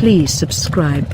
Please subscribe.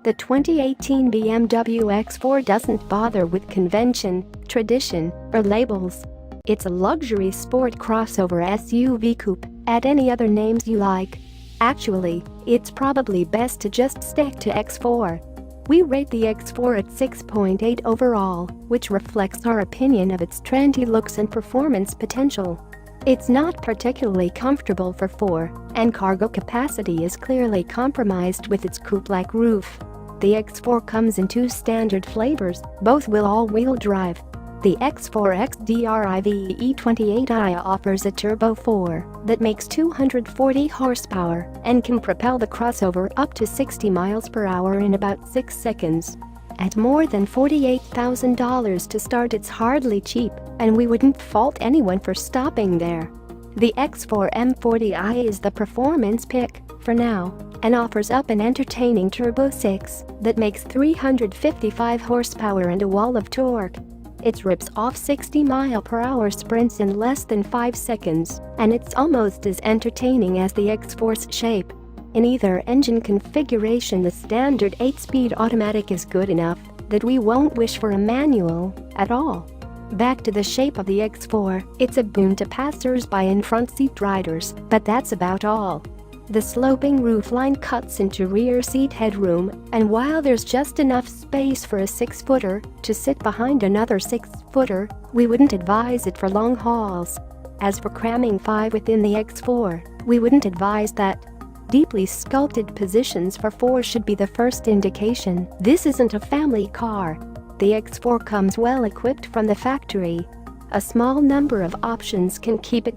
The 2018 BMW X4 doesn't bother with convention, tradition, or labels. It's a luxury sport crossover SUV coupe, add any other names you like. Actually, it's probably best to just stick to X4. We rate the X4 at 6.8 overall, which reflects our opinion of its trendy looks and performance potential. It's not particularly comfortable for four, and cargo capacity is clearly compromised with its coupe-like roof. The X4 comes in two standard flavors, both will all-wheel drive. The X4 XDrive E28i offers a Turbo 4 that makes 240 horsepower and can propel the crossover up to 60 miles per hour in about 6 seconds. At more than $48,000 to start, it's hardly cheap, and we wouldn't fault anyone for stopping there. The X4 M40i is the performance pick for now and offers up an entertaining Turbo 6 that makes 355 horsepower and a wall of torque. It rips off 60-mile-per-hour sprints in less than 5 seconds, and it's almost as entertaining as the X4's shape. In either engine configuration, the standard 8-speed automatic is good enough that we won't wish for a manual at all. Back to the shape of the X4, it's a boon to passersby and front seat riders, but that's about all. The sloping roofline cuts into rear seat headroom, and while there's just enough space for a 6-footer to sit behind another 6-footer, we wouldn't advise it for long hauls. As for cramming 5 within the X4, we wouldn't advise that. Deeply sculpted positions for 4 should be the first indication this isn't a family car. The X4 comes well equipped from the factory. A small number of options can keep it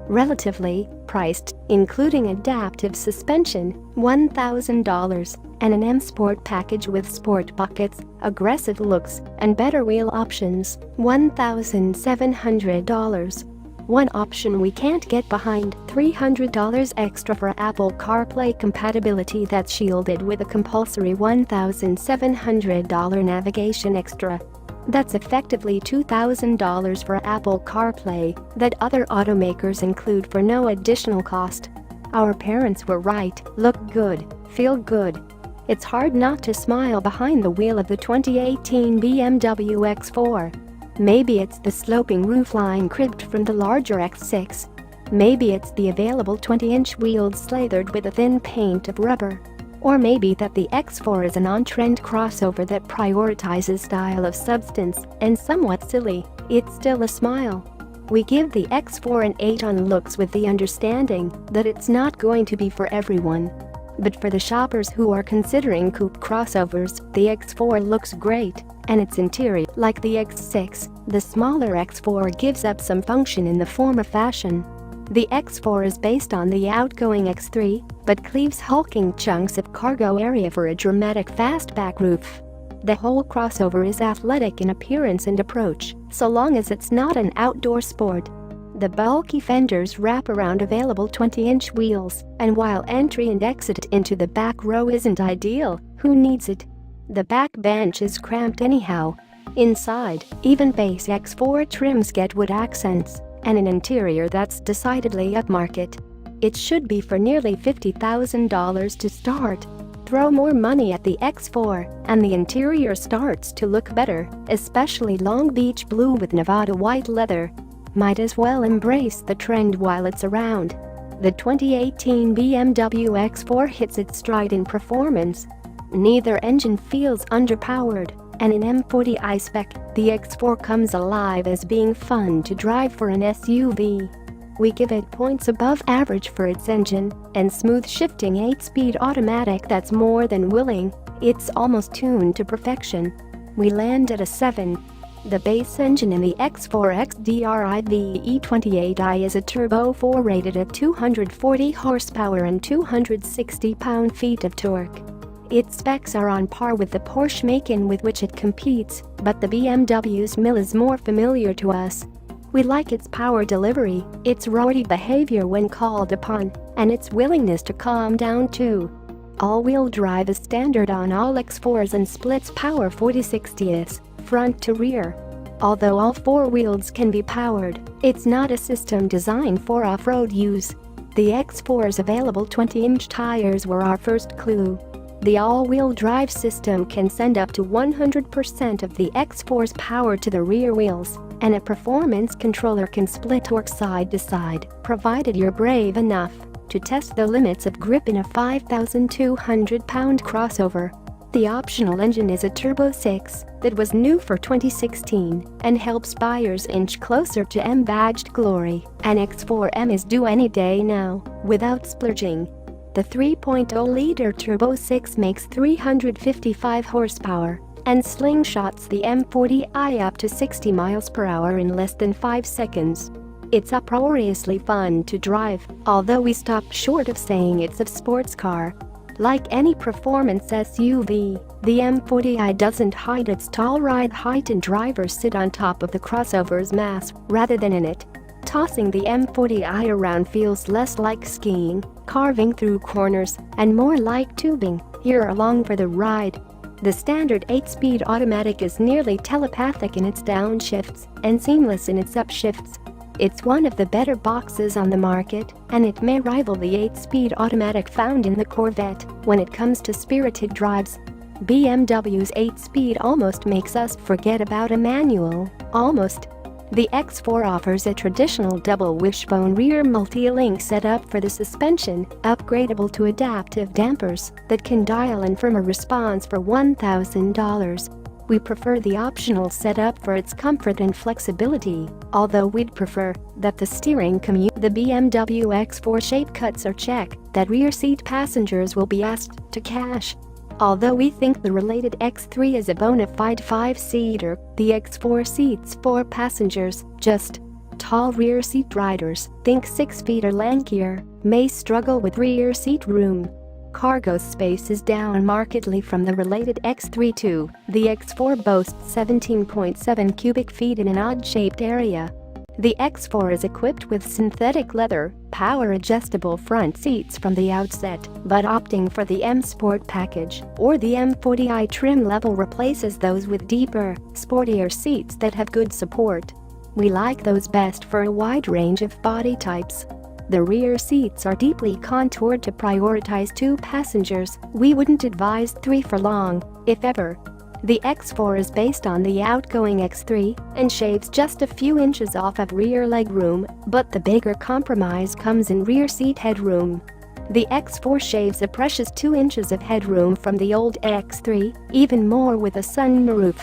relatively priced, including adaptive suspension, $1,000, and an M Sport package with sport buckets, aggressive looks, and better wheel options, $1,700. One option we can't get behind, $300 extra for Apple CarPlay compatibility that's shielded with a compulsory $1,700 navigation extra. That's effectively $2,000 for Apple CarPlay that other automakers include for no additional cost. Our parents were right, look good, feel good. It's hard not to smile behind the wheel of the 2018 BMW X4. Maybe it's the sloping roofline cribbed from the larger X6. Maybe it's the available 20-inch wheels slathered with a thin paint of rubber. Or maybe that the X4 is an on-trend crossover that prioritizes style of substance, and somewhat silly, it's still a smile. We give the X4 an 8 on looks with the understanding that it's not going to be for everyone. But for the shoppers who are considering coupe crossovers, the X4 looks great, and its interior, like the X6, the smaller X4 gives up some function in the form of fashion. The X4 is based on the outgoing X3, but cleaves hulking chunks of cargo area for a dramatic fastback roof. The whole crossover is athletic in appearance and approach, so long as it's not an outdoor sport. The bulky fenders wrap around available 20-inch wheels, and while entry and exit into the back row isn't ideal, who needs it? The back bench is cramped anyhow. Inside, even base X4 trims get wood accents and an interior that's decidedly upmarket. It should be for nearly $50,000 to start. Throw more money at the X4 and the interior starts to look better, especially Long Beach blue with Nevada white leather. Might as well embrace the trend while it's around. The 2018 BMW X4 hits its stride in performance. Neither engine feels underpowered, and in M40i spec, the X4 comes alive as being fun to drive for an SUV. We give it points above average for its engine and smooth shifting 8-speed automatic that's more than willing. It's almost tuned to perfection. We land at a 7. The base engine in the X4 XDrive E28i is a Turbo 4 rated at 240 horsepower and 260 pound-feet of torque. Its specs are on par with the Porsche Macan with which it competes, but the BMW's mill is more familiar to us. We like its power delivery, its rowdy behavior when called upon, and its willingness to calm down too. All-wheel drive is standard on all X4s and splits power 40/60s, front to rear. Although all four wheels can be powered, it's not a system designed for off-road use. The X4's available 20-inch tires were our first clue. The all-wheel drive system can send up to 100% of the X4's power to the rear wheels, and a performance controller can split torque side to side, provided you're brave enough to test the limits of grip in a 5,200-pound crossover. The optional engine is a Turbo 6 that was new for 2016 and helps buyers inch closer to M-badged glory. An X4M is due any day now, without splurging. The 3.0-liter Turbo 6 makes 355 horsepower and slingshots the M40i up to 60 miles per hour in less than 5 seconds. It's uproariously fun to drive, although we stopped short of saying it's a sports car. Like any performance SUV, the M40i doesn't hide its tall ride height, and drivers sit on top of the crossover's mass rather than in it. Tossing the M40i around feels less like skiing, carving through corners, and more like tubing. You're along for the ride. The standard 8-speed automatic is nearly telepathic in its downshifts and seamless in its upshifts. It's one of the better boxes on the market, and it may rival the 8-speed automatic found in the Corvette when it comes to spirited drives. BMW's 8-speed almost makes us forget about a manual, almost. The X4 offers a traditional double wishbone rear multi-link setup for the suspension, upgradable to adaptive dampers that can dial in firmer response for $1,000. We prefer the optional setup for its comfort and flexibility, although we'd prefer that the steering commute. The BMW X4 shape cuts our check that rear seat passengers will be asked to cash. Although we think the related X3 is a bona fide 5-seater, the X4 seats 4 passengers. Just tall rear seat riders, think 6 feet or lankier, may struggle with rear seat room. Cargo space is down markedly from the related X3 too. The X4 boasts 17.7 cubic feet in an odd-shaped area. The X4 is equipped with synthetic leather, power-adjustable front seats from the outset, but opting for the M Sport package or the M40i trim level replaces those with deeper, sportier seats that have good support. We like those best for a wide range of body types. The rear seats are deeply contoured to prioritize 2 passengers. We wouldn't advise 3 for long, if ever. The X4 is based on the outgoing X3 and shaves just a few inches off of rear legroom, but the bigger compromise comes in rear seat headroom. The X4 shaves a precious 2 inches of headroom from the old X3, even more with a sunroof.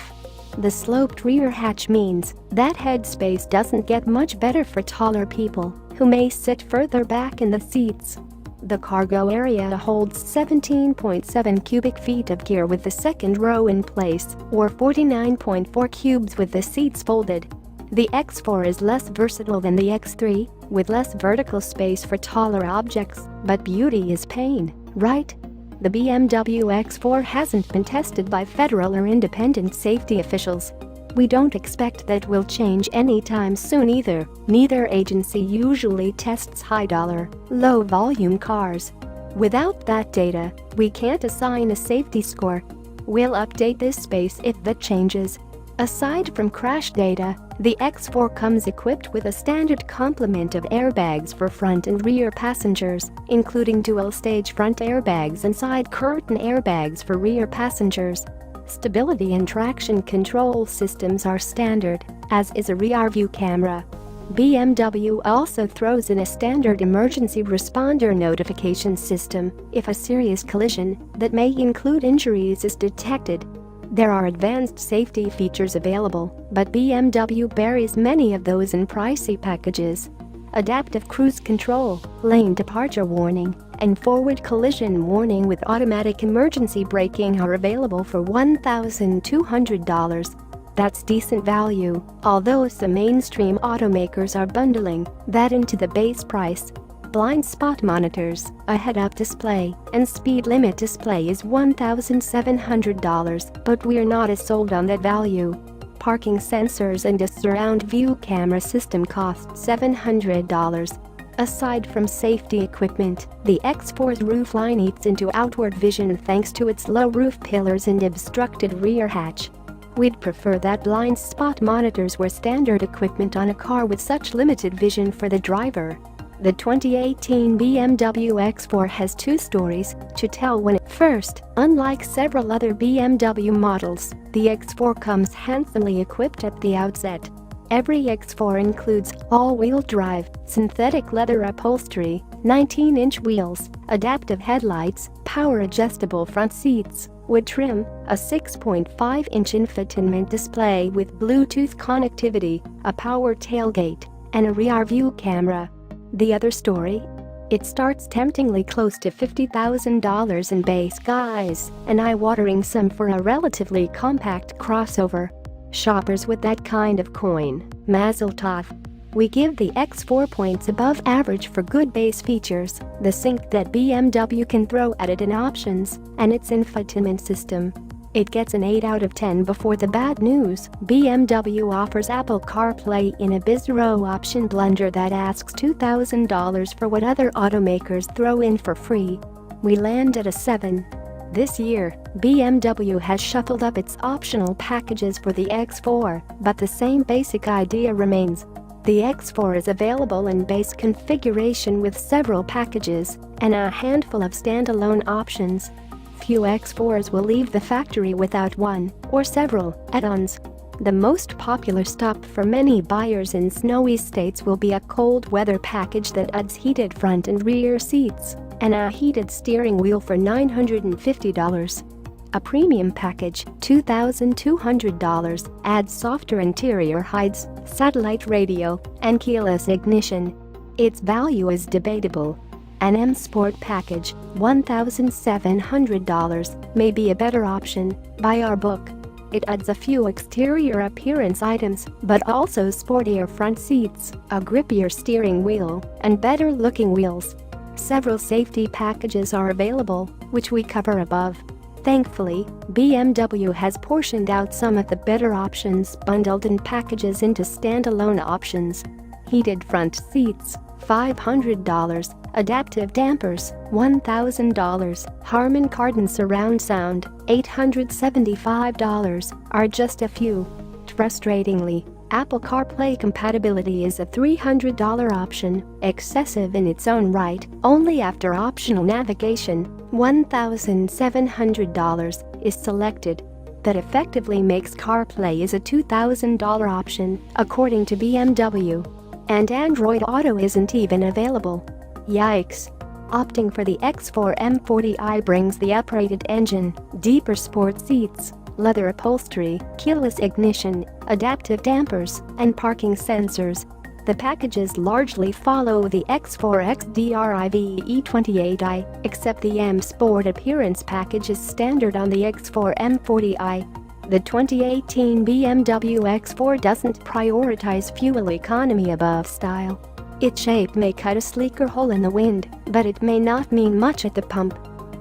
The sloped rear hatch means that headspace doesn't get much better for taller people who may sit further back in the seats. The cargo area holds 17.7 cubic feet of gear with the second row in place, or 49.4 cubes with the seats folded. The X4 is less versatile than the X3, with less vertical space for taller objects, but beauty is pain, right? The BMW X4 hasn't been tested by federal or independent safety officials. We don't expect that will change anytime soon either. Neither agency usually tests high-dollar, low-volume cars. Without that data, we can't assign a safety score. We'll update this space if that changes. Aside from crash data, the X4 comes equipped with a standard complement of airbags for front and rear passengers, including dual-stage front airbags and side curtain airbags for rear passengers. Stability and traction control systems are standard, as is a rear-view camera. BMW also throws in a standard emergency responder notification system if a serious collision that may include injuries is detected. There are advanced safety features available, but BMW buries many of those in pricey packages. Adaptive cruise control, lane departure warning, and forward collision warning with automatic emergency braking are available for $1,200. That's decent value, although some mainstream automakers are bundling that into the base price. Blind spot monitors, a head-up display, and speed limit display is $1,700, but we're not as sold on that value. Parking sensors and a surround view camera system cost $700. Aside from safety equipment, the X4's roofline eats into outward vision thanks to its low roof pillars and obstructed rear hatch. We'd prefer that blind spot monitors were standard equipment on a car with such limited vision for the driver. The 2018 BMW X4 has two stories to tell when it first, unlike several other BMW models, the X4 comes handsomely equipped at the outset. Every X4 includes all-wheel drive, synthetic leather upholstery, 19-inch wheels, adaptive headlights, power-adjustable front seats, wood trim, a 6.5-inch infotainment display with Bluetooth connectivity, a power tailgate, and a rear-view camera. The other story? It starts temptingly close to $50,000 in base guys, an eye-watering sum for a relatively compact crossover. Shoppers with that kind of coin, mazel tov. We give the X4 points above average for good base features, the sync that BMW can throw at it in options, and its infotainment system. It gets an 8 out of 10 before the bad news. BMW offers Apple CarPlay in a bizarro option blunder that asks $2,000 for what other automakers throw in for free. We land at a 7. This year, BMW has shuffled up its optional packages for the X4, but the same basic idea remains. The X4 is available in base configuration with several packages and a handful of standalone options. Few X4s will leave the factory without one or several add-ons. The most popular stop for many buyers in snowy states will be a cold weather package that adds heated front and rear seats and a heated steering wheel for $950. A premium package, $2,200, adds softer interior hides, satellite radio, and keyless ignition. Its value is debatable. An M Sport package, $1,700, may be a better option. By our book. It adds a few exterior appearance items, but also sportier front seats, a grippier steering wheel, and better-looking wheels. Several safety packages are available, which we cover above. Thankfully, BMW has portioned out some of the better options bundled in packages into standalone options. Heated front seats, $500, adaptive dampers, $1,000, Harman Kardon surround sound, $875, are just a few. Frustratingly, Apple CarPlay compatibility is a $300 option, excessive in its own right. Only after optional navigation, $1,700, is selected. That effectively makes CarPlay is a $2,000 option, according to BMW. And Android Auto isn't even available. Yikes. Opting for the X4 M40i brings the uprated engine, deeper sport seats, leather upholstery, keyless ignition, adaptive dampers, and parking sensors. The packages largely follow the X4 xDrive E28i, except the M Sport appearance package is standard on the X4 M40i. The 2018 BMW X4 doesn't prioritize fuel economy above style. Its shape may cut a sleeker hole in the wind, but it may not mean much at the pump.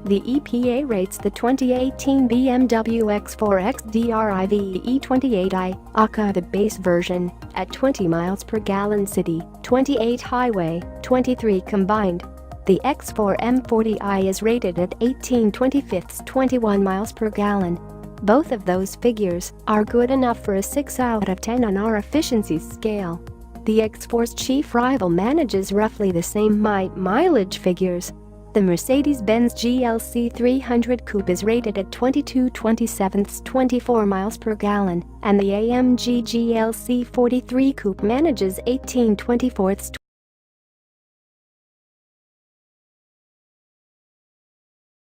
The EPA rates the 2018 BMW X4 xDrive E28i, aka the base version, at 20 miles per gallon city, 28 highway, 23 combined. The X4 M40i is rated at 18/25, 21 miles per gallon. Both of those figures are good enough for a 6 out of 10 on our efficiency scale. The X4's chief rival manages roughly the same mileage figures. The Mercedes-Benz GLC 300 Coupe is rated at 22/27, 24 miles per gallon, and the AMG GLC 43 Coupe manages 18/24,